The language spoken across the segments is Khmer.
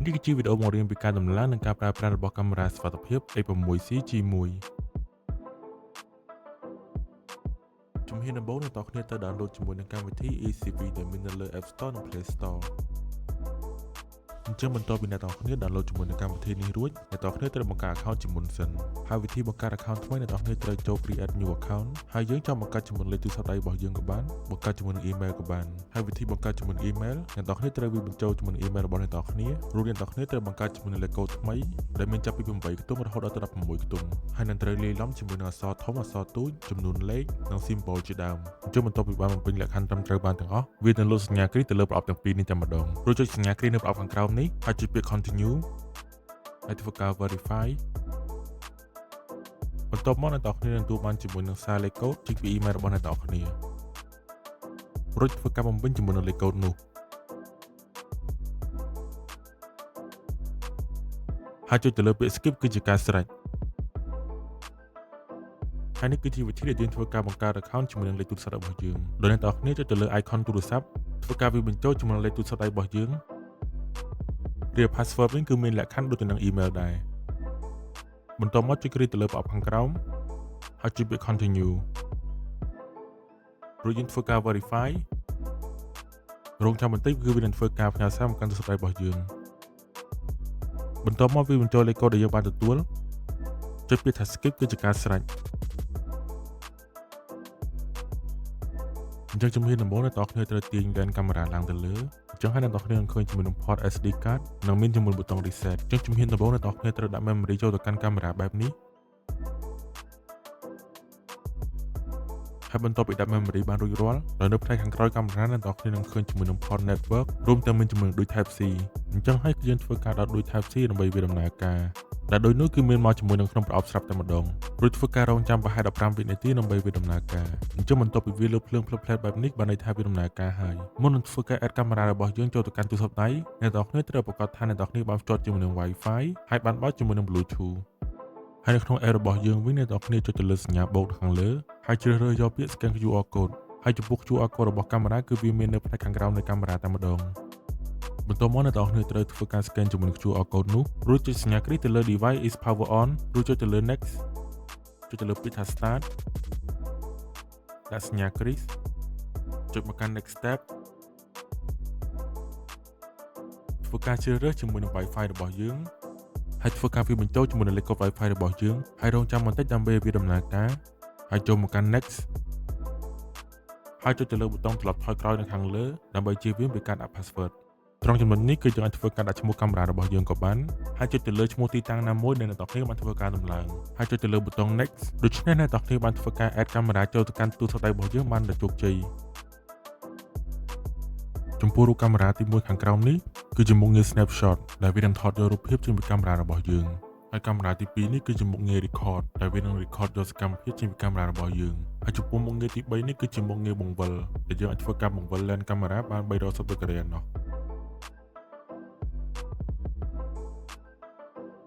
នេះគឺជាវីដេអូបង្រៀនពីការដំឡើងនិងការប្រើប្រាស់របស់កាមេរ៉ាសុវត្ថិភាព A6CG1 ជំហានដំបូងអ្នកនរគ្នាត្រូវ download ជាមួយនឹងកម្មវិធី ECV ដែលមាននៅលើ App Store និង Play Store អញ្ចឹងបន្ទាប់ពីអ្នកនរគ្នា download ជាមួយនឹងកម្មវិធីនេះរួចអ្នកនរគ្នាត្រូវបង្កើត account ជាមុនសិនហើយវិធីបង្កើត account ថ្មីអ្នកនរគ្នាត្រូវចូល create new account ហើយយើងចង់បង្កើតជាមួយលេខទូរស័ព្ទដៃរបស់យើងក៏បានបង្កើតជាមួយនឹង email ក៏បានហើយវិធីបង្កើតជាមួយនឹង email អ្នកនរគ្នាត្រូវវាបញ្ចូលជាមួយនឹង email របស់អ្នកនរគ្នារួចអ្នកនរគ្នាត្រូវបង្កើតជាមួយនឹងលេខកូដថ្មីដែលមានចាប់ពី8ខ្ទង់រហូតដល់16ខ្ទង់ហើយនឹងត្រូវលាយឡំជាមួយនឹងអក្សរធំអក្សរទូចចំនួនលេខនិង symbol ជាដើមអញ្ចឹងបន្ទាប់ពីបានបំពេញលក្ខខណ្ឌត្រឹមត្រូវបានទាំងអស់វានឹងលោតសញ្ញាគ្រីទៅលើប្រអប់ទាំងពីរនេះតែម្ដងរួចចុចសញ្ញាគ្រីនៅប្រអប់ខាងក្រោមនេះហើយចុចពាក្យ continue ហើយធ្វើការ verify បន្ទាប់មកអ្នកនរគ្នានឹងទទួលបានជាមួយនឹងសារលេខកូដចេញពី email របស់អ្នកនរគ្នារួចធ្វើការបំពេញជាមួយនឹងលេខកូដនោះហើយចុចទៅលើពាក្យ skip គឺជាការស្រេចហើយនេះគឺជាវិធីដែលយើងធ្វើការបង្កើត account ជាមួយនឹងលេខទូរស័ព្ទរបស់យើងដោយអ្នកនរគ្នាចុចទៅលើ icon ទូរស័ព្ទធ្វើការវាបញ្ចូលជាមួយនឹងលេខទូរស័ព្ទដៃរបស់យើងរៀប password វិញគឺមានលក្ខខណ្ឌដូចទៅនឹង email ដែរបន្ទាប់មកចុចគ្រីទៅលើប្រអប់ខាងក្រោមហើយចុចពាក្យ continue រួចយើងធ្វើការ verify រងចាំបន្តិចគឺវានឹងធ្វើការផ្ញើសារមកកាន់ទូរស័ព្ទដៃរបស់យើងបន្ទាប់មកវាបញ្ចូលលេខកូដដែលយើងបានទទួលចុចពាក្យថា skip គឺជាការស្រេចអញ្ចឹងជំហានដំបូងអ្នកនរគ្នាត្រូវទាញ lens កាមេរ៉ាឡើងទៅលើអញ្ចឹងហើយអ្នកនរគ្នានឹងឃើញជាមួយនឹង port SD card និងមានជាមួយប៊ូតុង reset អញ្ចឹងជំហានដំបូងអ្នកនរគ្នាត្រូវដាក់ memory ចូលទៅកាន់កាមេរ៉ាបែបនេះហើយបន្ទាប់ពីដាក់ memory បានរួចរាល់ដល់នៅផ្នែកខាងក្រោយកាមេរ៉ាអ្នកនរគ្នានឹងឃើញជាមួយនឹង port network រួមទាំងមានជាមួយនឹងដូច Type C អញ្ចឹងហើយគឺយើងធ្វើការដោតដូច Type C ដើម្បីវាដំណើរការដែលដូចនោះគឺមានមកជាមួយនឹងក្នុងប្រអប់ស្រាប់តែម្ដងរួចធ្វើការរងចាំប្រហែល15វិនាទីដើម្បីវាដំណើរការអញ្ចឹងបន្ទាប់ពីវាលើភ្លើងផ្លឹបផ្លែតបែបនេះបានន័យថាវាដំណើរការហើយមុននឹងធ្វើការ add កាមេរ៉ារបស់យើងចូលទៅកាន់ទូរស័ព្ទដៃអ្នកនរគ្នាត្រូវប្រកាសថាអ្នកនរគ្នាបានភ្ជាប់ជាមួយនឹង Wi-Fi ហើយបានបើកជាមួយនឹង Bluetooth ហើយនៅក្នុង app របស់យើងវិញអ្នកនរគ្នាចុចទៅលើសញ្ញាបូកខាងលើហើយជ្រើសរើសយកពាក្យ scan QR code ហើយចំពោះ QR code របស់កាមេរ៉ាគឺវាមាននៅផ្នែកខាងក្រោមនៃកាមេរ៉ាតែម្ដងបន្ទាប់មកអ្នកនរគ្នាត្រូវធ្វើការ scan ជាមួយនឹង QR code នោះរួចចុចសញ្ញាគ្រីទៅលើ device is power on រួចចុចទៅលើ next ចុចទៅលើពាក្យថា start ដាក់សញ្ញាគ្រីចុចមកកាន់ next step ធ្វើការជ្រើសរើសជាមួយនឹង Wi-Fi របស់យើងហើយធ្វើការវាបញ្ចូលជាមួយនឹងលេខកូដ Wi-Fi របស់យើងហើយរងចាំបន្តិចដើម្បីវាដំណើរការហើយចូលមកកាន់ next ហើយចុចទៅលើប៊ូតុងត្រឡប់ថយក្រោយនៅខាងលើដើម្បីជៀសវាងពីការដាក់ passwordត្រង់ចំណុចនេះគឺយើងអាចធ្វើការដាក់ឈ្មោះកាមេរ៉ារបស់យើងក៏បានហើយចុចទៅលើឈ្មោះទីតាំងណាមួយដែលអ្នកនរគ្នាបានធ្វើការដំឡើងហើយចុចទៅលើប៊ូតុង next ដូច្នេះអ្នកនរគ្នាបានធ្វើការ add កាមេរ៉ាចូលទៅកាន់ទូរស័ព្ទដៃរបស់យើងបានដោយជោគជ័យចំពោះរូបកាមេរ៉ាទី1ខាងក្រោមនេះគឺជាមុខងារ snapshot ដែលវានឹងថតយករូបភាពចេញពីកាមេរ៉ារបស់យើងហើយកាមេរ៉ាទី2នេះគឺជាមុខងារ record ដែលវានឹង record យកសកម្មភាពចេញពីកាមេរ៉ារបស់យើងហើយចំពោះមុខងារទី3នេះគឺជាមុខងារបង្វិលដែលយើងអាចធ្វើការបង្វិល lens កាមេរ៉ាបាន360ដឺក្រេនោះ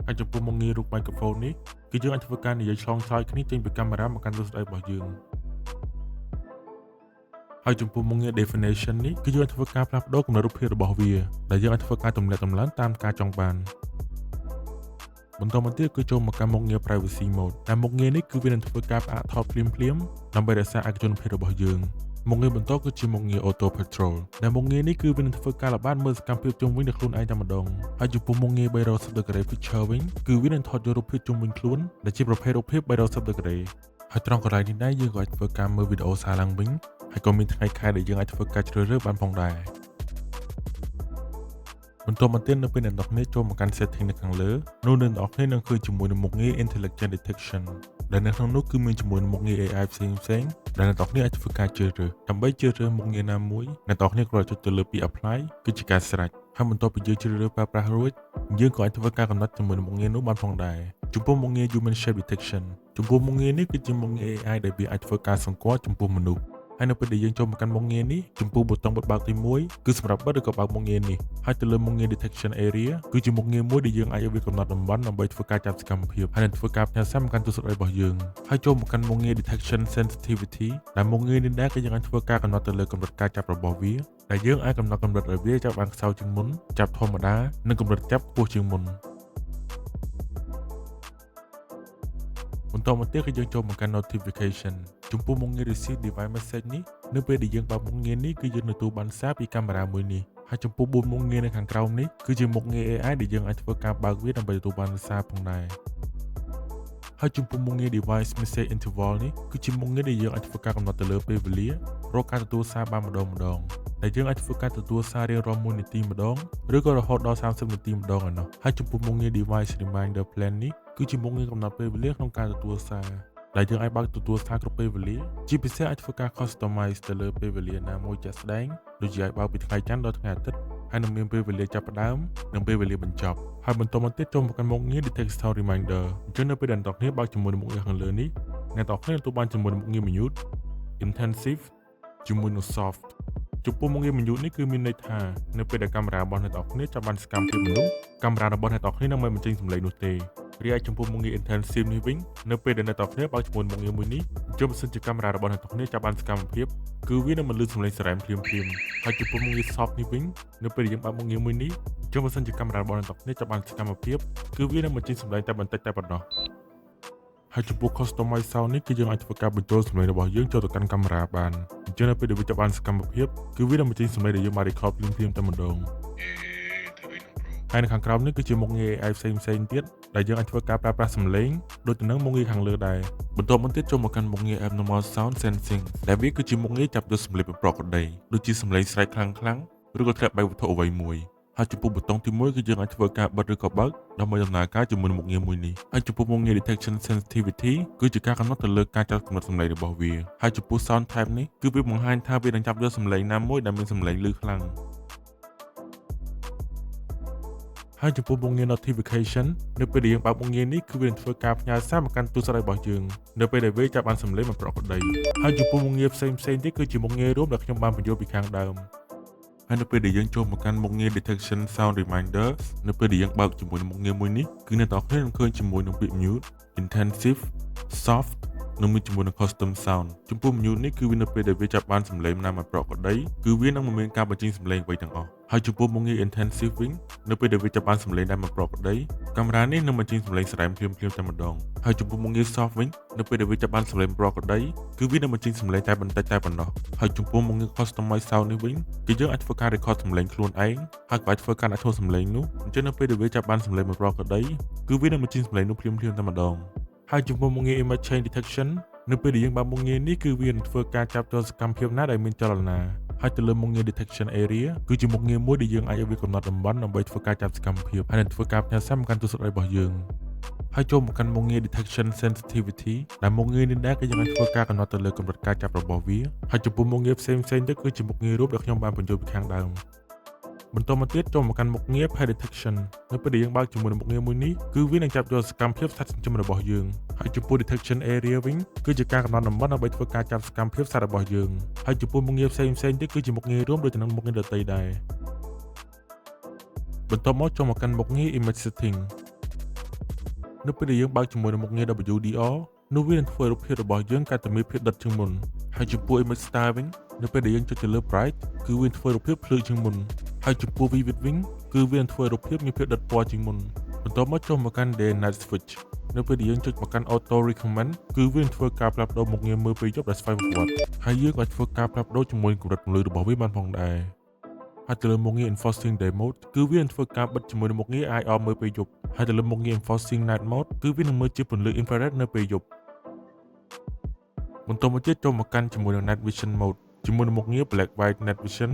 ហើយចំពោះមុខងាររូប microphone នេះគឺយើងអាចធ្វើការនិយាយឆ្លងឆ្លើយគ្នាចេញពីកាមេរ៉ាមកកាន់ទូរស័ព្ទដៃរបស់យើងហើយចំពោះមុខងារ definition នេះគឺយើងអាចធ្វើការផ្លាស់ប្ដូរគំនិតរូបភាពរបស់វាដែលយើងអាចធ្វើការទម្លាក់តម្លើងតាមការចង់បានបន្តមកទៀតគឺចូលមកកាន់មុខងារ privacy mode ដែលមុខងារនេះគឺវានឹងធ្វើការផ្អាកថតភ្លាមៗដើម្បីរក្សាឯកជនភាពរបស់យើងមុខងារបន្តគឺជាមុខងារ auto patrol ដែលមុខងារនេះគឺវានឹងធ្វើការល្បាតមើលសកម្មភាពជុំវិញដោយខ្លួនឯងតែម្ដងហើយចំពោះមុខងារ360 degree picture វិញគឺវានឹងថតយករូបភាពជុំវិញខ្លួនដែលជាប្រភេទរូបភាព360 degree ហើយត្រង់កន្លែងនេះដែរយើងក៏អាចធ្វើការមើលវីដេអូសារឡើងវិញហើយក៏មានថ្ងៃខែដែលយើងអាចធ្វើការជ្រើសរើសបានផងដែរបន្ទាប់មកទៀតនៅពេលអ្នកនរគ្នាចូលមកកាន់ setting នៅខាងលើនោះអ្នកនរគ្នានឹងឃើញជាមួយនឹងមុខងារ intelligent detection ដែលនៅក្នុងនោះគឺមានជាមួយនឹងមុខងារ AI ផ្សេងៗដែលអ្នកនរគ្នាអាចធ្វើការជ្រើសរើសដើម្បីជ្រើសរើសមុខងារណាមួយអ្នកនរគ្នាគ្រាន់តែចុចទៅលើពាក្យ apply គឺជាការស្រេចហើយបន្ទាប់ពីយើងជ្រើសរើសប្រើប្រាស់រួចយើងក៏អាចធ្វើការកំណត់ជាមួយនឹងមុខងារនោះបានផងដែរចំពោះមុខងារ human shape detection ចំពោះមុខងារនេះគឺជាមុខងារ AI ដែលវាអាចធ្វើការសង្កត់ចំពោះមនុស្សហើយនៅពេលដែលយើងចូលមកកាន់មុខងារនេះចំពោះប៊ូតុងបិទបើកទី1គឺសម្រាប់បិទឬក៏បើកមុខងារនេះហើយទៅលើមុខងារ detection area គឺជាមុខងារមួយដែលយើងអាចឲ្យវាកំណត់តំបន់ដើម្បីធ្វើការចាប់សកម្មភាពហើយនឹងធ្វើការផ្ញើសារមកកាន់ទូរស័ព្ទរបស់យើងហើយចូលមកកាន់មុខងារ detection sensitivity ដែលមុខងារនេះដែរគឺយើងអាចធ្វើការកំណត់ទៅលើកម្រិតការចាប់របស់វា ដែលយើងអាចកំណត់កម្រិតឲ្យវាចាប់បានខ្សោយជាងមុនចាប់ធម្មតានិងកម្រិតចាប់ខ្ពស់ជាងមុនបន្តមកទៀតគឺយើងចូលមកកាន់ notification ចំពោះមុខងារ receive device message នេះនៅពេលដែលយើងបើកមុខងារនេះគឺយើងទទួលបានសារពីកាមេរ៉ាមួយនេះហើយចំពោះ4មុខងារនៅខាងក្រោមនេះគឺជាមុខងារ AI ដែលយើងអាចធ្វើការបើកវាដើម្បីទទួលបានសារផងដែរហើយចំពោះមុខងារ device message interval នេះគឺជាមុខងារដែលយើងអាចធ្វើការកំណត់ទៅលើពេលវេលារកការទទួលសារបានម្ដងដែលយើងអាចធ្វើការទទួលសាររៀងរាល់1នាទីម្ដងឬក៏រហូតដល់30នាទីម្ដងឯណោះហើយចំពោះមុខងារ device reminder plan នេះគឺជាមុខងារកំណត់ពេលវេលាក្នុងការទទួលសារដែលយើងអាចបើកទទួលសារគ្រប់ពេលវេលាជាពិសេសអាចធ្វើការ customize ទៅលើពេលវេលាណាមួយជាក់ស្ដែងដូចជាអាចបើកពីថ្ងៃច័ន្ទដល់ថ្ងៃអាទិត្យហើយនឹងមានពេលវេលាចាប់ផ្ដើមនិងពេលវេលាបញ្ចប់ហើយបន្តមកទៀតចូលមកកាន់មុខងារ detect reminder អញ្ចឹងនៅពេលដែលអ្នកនរគ្នាបើកជាមួយនឹងមុខងារខាងលើនេះអ្នកនរគ្នាទទួលបានជាមួយនឹងមុខងារ mute intensive ជាមួយនឹង soft ចំពោះមុខងារ mute នេះគឺមានន័យថានៅពេលដែលកាមេរ៉ារបស់អ្នកនរគ្នាចាប់បានសកម្មភាពមនុស្សកាមេរ៉ារបស់អ្នកនរគ្នានឹងមិនបញ្ចេញសំឡេងនោះទេរីឯចំពោះមុខងារ intensive នេះវិញនៅពេលដែលអ្នកនរគ្នាបើកជាមួយមុខងារមួយនេះជុំសិនជាកាមេរ៉ារបស់អ្នកនរគ្នាចាប់បានសកម្មភាពគឺវានឹងមិនលឺសំឡេងសារ៉ែមភ្លាមហើយចំពោះមុខងារ soft នេះវិញនៅពេលដែលយើងបើកមុខងារមួយនេះជុំសិនជាកាមេរ៉ារបស់អ្នកនរគ្នាចាប់បានសកម្មភាពគឺវានឹងបញ្ចេញសំឡេងតែបន្តិចតែប៉ុណ្ណោះហើយចំពោះ customize sound នេះគឺយើងអាចធ្វើការបញ្ចូលសំឡេងរបស់យើងចូលទៅកាន់កាមេរ៉ាបានអញ្ចឹងនៅពេលដែលវាចាប់បានសកម្មភាពគឺវានឹងបញ្ចេញសំឡេងដែលយើងបាន record ភ្លាមតែម្ដងហើយនៅខាងក្រោមនេះគឺជាមុខងារ AI ផ្សេងទៀតដែលយើងអាចធ្វើការប្រើប្រាស់សំឡេងដូចទៅនឹងមុខងារខាងលើដែរបន្ទាប់មកទៀតចូលមកកាន់មុខងារ abnormal sound sensing ដែលវាគឺជាមុខងារចាប់យកសំឡេងប្រកបដីដូចជាសំឡេងស្រែកខ្លាំងឬក៏ធ្លាក់បែកវត្ថុអ្វីមួយហើយចំពោះប៊ូតុងទី1គឺយើងអាចធ្វើការបិទឬក៏បើកដើម្បីដំណើរការជាមួយនឹងមុខងារមួយនេះហើយចំពោះមុខងារ detection sensitivity គឺជាការកំណត់ទៅលើការចាប់កំណត់សំឡេងរបស់វាហើយចំពោះ sound type នេះគឺវាបង្ហាញថាវានឹងចាប់យកសំឡេងណាមួយដែលមានសំឡេងឮខ្លាំងហើយចំពោះមុខងារ notification នៅពេលដែលយើងបើកមុខងារនេះគឺវានឹងធ្វើការផ្ញើសារមកកាន់ទូរស័ព្ទរបស់យើងនៅពេលដែលវាចាប់បានសំឡេងមិនប្រក្រតីហើយចំពោះមុខងារផ្សេងទៀតគឺជាមុខងាររួមដែលខ្ញុំបានបញ្យល់ពីខាងដើមហើយនៅពេលដែលយើងចូលមកកាន់មុខងារ detection sound reminder នៅពេលដែលយើងបើកជាមួយនឹងមុខងារមួយនេះគឺអ្នកនរគ្នានឹងឃើញជាមួយនឹងពាក្យ mute intensive soft និងមួយជាមួយនឹង custom sound ចំពោះ mute នេះគឺវានៅពេលដែលវាចាប់បានសំឡេងណាមិនប្រក្រតីគឺវានឹងមិនមានការបញ្ចេញសំឡេងអ្វីទាំងអស់ហើយចំពោះមុខងារ intensive វិញនៅពេលដែលវាចាប់បានសំឡេងដែលមិនប្រក្រតីកាមេរ៉ានេះនឹងបញ្ចេញសំឡេងស្រែមភ្លាមតែម្ដងហើយចំពោះមុខងារ soft វិញនៅពេលដែលវាចាប់បានសំឡេងប្រក្រតីគឺវានឹងបញ្ចេញសំឡេងតែបន្តិចតែប៉ុណ្ណោះហើយចំពោះមុខងារ customize sound នេះវិញគឺយើងអាចធ្វើការ record សំឡេងខ្លួនឯងហើយក៏អាចធ្វើការដាក់ឈ្មោះសំឡេងនោះអញ្ចឹងនៅពេលដែលវាចាប់បានសំឡេងមិនប្រក្រតីគឺវានឹងបញ្ចេញសំឡេងនោះភ្លាមតែម្ដងហើយចំពោះមុខងារ image change detection នៅពេលដែលយើងបើកមុខងារនេះគឺវានឹងធ្វើការចាប់យកសកម្មភាពណាដែលមានចលនាហើយទៅលើមុខងារ detection area គឺជាមុខងារមួយដែលយើងអាចឲ្យវាកំណត់តំបន់ដើម្បីធ្វើការចាប់សកម្មភាពហើយនឹងធ្វើការផ្ញើសារមកកាន់ទូរស័ព្ទរបស់យើងហើយចូលមកកាន់មុខងារ detection sensitivity ដែលមុខងារនេះដែរគឺយើងអាចធ្វើការកំណត់ទៅលើកម្រិតការចាប់របស់វាហើយចំពោះមុខងារផ្សេងទៀតគឺជាមុខងាររូបដែលខ្ញុំបានបញ្ចូលពីខាងដើមបន្តមកទៀតចូលមកកាន់មុខងារ pet detection នៅពេលដែលយើងបើកជាមួយនឹងមុខងារមួយនេះគឺវានឹងចាប់យកសកម្មភាពសត្វចិញ្ចឹមរបស់យើងហើយចំពោះ detection area វិញគឺជាការកំណត់តំបន់ដើម្បីធ្វើការចាប់សកម្មភាពសត្វរបស់យើងហើយចំពោះមុខងារផ្សេងទៀតគឺជាមុខងាររួមដូចទៅនឹងមុខងារដទៃដែរបន្ទាប់មកចូលមកកាន់មុខងារ image setting នៅពេលដែលយើងបើកជាមួយនឹងមុខងារ WDR នោះវានឹងធ្វើរូបភាពរបស់យើងកាន់តែមានភាពដិតជាងមុនហើយចំពោះ image style វិញនៅពេលដែលយើងចុចទៅលើ bright គឺវានឹងធ្វើរូបភាពភ្លឺជាងមុនហើយចំពោះ vivid វិញគឺវានឹងធ្វើរូបភាពមានភាពដិតពណ៌ជាងមុនបន្ទាប់មកចូលមកកាន់ day night switch នៅពេលដែលយើងចុចមកកាន់ auto recommend គឺវានឹងធ្វើការផ្លាស់ប្ដូរមុខងារមើលពេលយប់ដែលស្វ័យប្រវត្តិហើយយើងអាចធ្វើការផ្លាស់ប្ដូរជាមួយកម្រិតពន្លឺរបស់វាបានផងដែរហើយទៅលើមុខងារ enforcing day mode គឺវានឹងធ្វើការបិទជាមួយនឹងមុខងារ eye off មើលពេលយប់ហើយទៅលើមុខងារ enforcing night mode គឺវានឹងមើលជាពន្លឺ infrared នៅពេលយប់បន្តមកទៀតចូលមកកាន់ជាមួយនឹង night vision mode ជាមួយនឹងមុខងារ black white night vision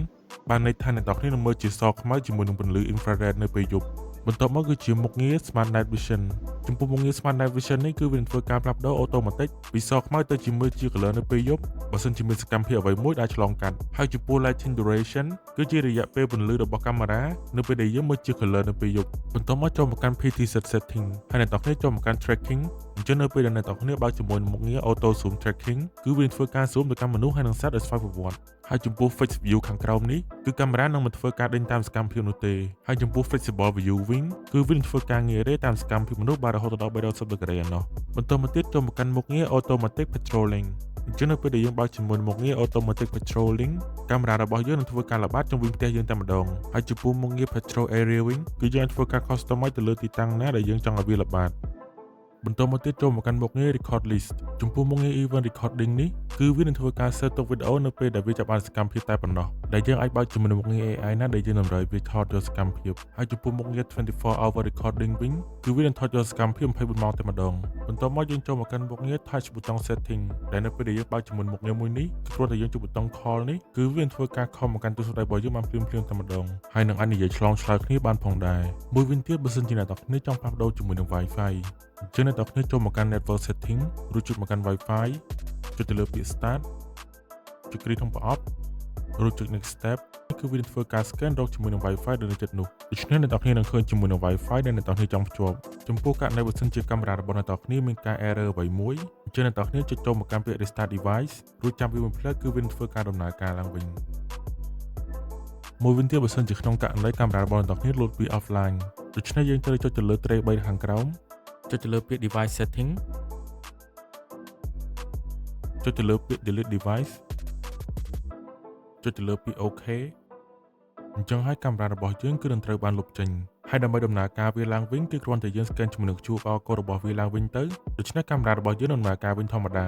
បានន័យថាអ្នកនរគ្នានឹងមើលជាសខ្មៅជាមួយនឹងពន្លឺ infrared នៅពេលយប់បន្ទាប់មកគឺជាមុខងារ smart night vision ចំពោះមុខងារ smart night vision នេះគឺវានឹងធ្វើការផ្លាស់ប្ដូរអូតូម៉ាទិកពីសខ្មៅទៅជាមើលជា color នៅពេលយប់បើសិនជាមានសកម្មភាពអ្វីមួយដែលឆ្លងកាត់ហើយចំពោះ lighting duration គឺជារយៈពេលពន្លឺរបស់កាមេរ៉ានៅពេលដែលយើងមើលជា color នៅពេលយប់បន្ទាប់មកចូលមកកាន់ PT setting ហើយអ្នកនរគ្នាចូលមកកាន់ tracking អញ្ចឹងនៅពេលដែលអ្នកនរគ្នាបើកជាមួយនឹងមុខងារ auto zoom tracking គឺវានឹងធ្វើការ zoom ទៅកាន់មនុស្សហើយនឹងសត្វដែលស្វ័យប្រវត្តិហើយចំពោះ fixed view ខាងក្រោមនេះគឺកាមេរ៉ានឹងមិនធ្វើការដេញតាមសកម្មភាពនោះទេហើយចំពោះ flexible view វិញគឺវានឹងធ្វើការងាររេតាមសកម្មភាពមនុស្សបានរហូតដល់360ដឺក្រេឯណោះបន្ទាប់មកទៀតចូលមកកាន់មុខងារ automatic patrolling អញ្ចឹងនៅពេលដែលយើងបើកជាមួយមុខងារ Automatic Patrolling កាមេរ៉ារបស់យើងនឹងធ្វើការល្បាតជុំវិញផ្ទះយើងតែម្ដងហើយចំពោះមុខងារ Patrol Area Wing គឺយើងអាចធ្វើការ customize ទៅលើទីតាំងណាដែលយើងចង់ឲ្យវាល្បាតបន្តមកទៀតចូលមកកាន់មុខងារ Record List ចំពោះមុខងារ Event Recording នេះគឺវានឹងធ្វើការ set ទុកវីដេអូនៅពេលដែលវាចាប់បានសកម្មភាពតែប៉ុណ្ណោះដែលយើងអាចបើកជាមួយមុខងារ AI ណាដែលយើងតម្រូវវាថតយកសកម្មភាពហើយចំពោះមុខងារ 24-hour recording វិញគឺវានឹងថតយកសកម្មភាព24ម៉ោងតែម្ដងបន្តមកយើងចូលមកកាន់មុខងារ Touch button setting ដែលនៅពេលដែលយើងបើកជាមួយមុខងារមួយនេះគឺគ្រាន់តែយើងចុចប៊ូតុង call នេះគឺវានឹងធ្វើការ call មកកាន់ទូរស័ព្ទរបស់យើងបានភ្លាមៗតែម្ដងហើយនឹងអាចនិយាយឆ្លងឆ្លើយគ្នាបានផងដែរមួយវិញទៀតបើសិនជាអ្នកទាំងគ្នាចង់ផ្លាស់ប្ដូរជាមួយនឹង Wi-Fi អញ្ចឹងអ្នកទាំងគ្នាចូលមកកាន់ Network Setting រួចចុចមកកាន់ Wi-Fi ចុចទៅលើពាក្យ Start ចុចគ្រីក្នុងប្រអប់រួចចុច Next Step គឺវានឹងធ្វើការ scan រកជាមួយនឹង Wi-Fi ដែលនៅជិតនោះដូច្នេះអ្នកទាំងគ្នានឹងឃើញជាមួយនឹង Wi-Fi ដែលអ្នកទាំងគ្នាចង់ភ្ជាប់ចំពោះករណីបើសិនជាកាមេរ៉ារបស់អ្នកទាំងគ្នាមានការ error អ្វីមួយអញ្ចឹងអ្នកទាំងគ្នាចុចចូលមកកាន់ពាក្យ Restart Device រួចចាំវាមួយភ្លែតគឺវានឹងធ្វើការដំណើរការឡើងវិញមួយវិញទៀតបើសិនជាក្នុងករណីកាមេរ៉ារបស់អ្នកទាំងគ្នាលោតពី offline ដូច្នេះយើងត្រូវចុចទៅលើ tray 3ខាងក្រោមចុចទៅលើពាក្យ Device Setting ចុចទៅលើពាក្យ Delete Device ចុចទៅលើពាក្យ OK អញ្ចឹងហើយកាមេរ៉ារបស់យើងគឺនឹងត្រូវបានលុបចេញហើយដើម្បីដំណើរការវាឡើងវិញគឺគ្រាន់តែយើង scan ជាមួយនឹង QR code របស់វាឡើងវិញទៅដូច្នេះកាមេរ៉ារបស់យើងនឹងដំណើរការវិញធម្មតា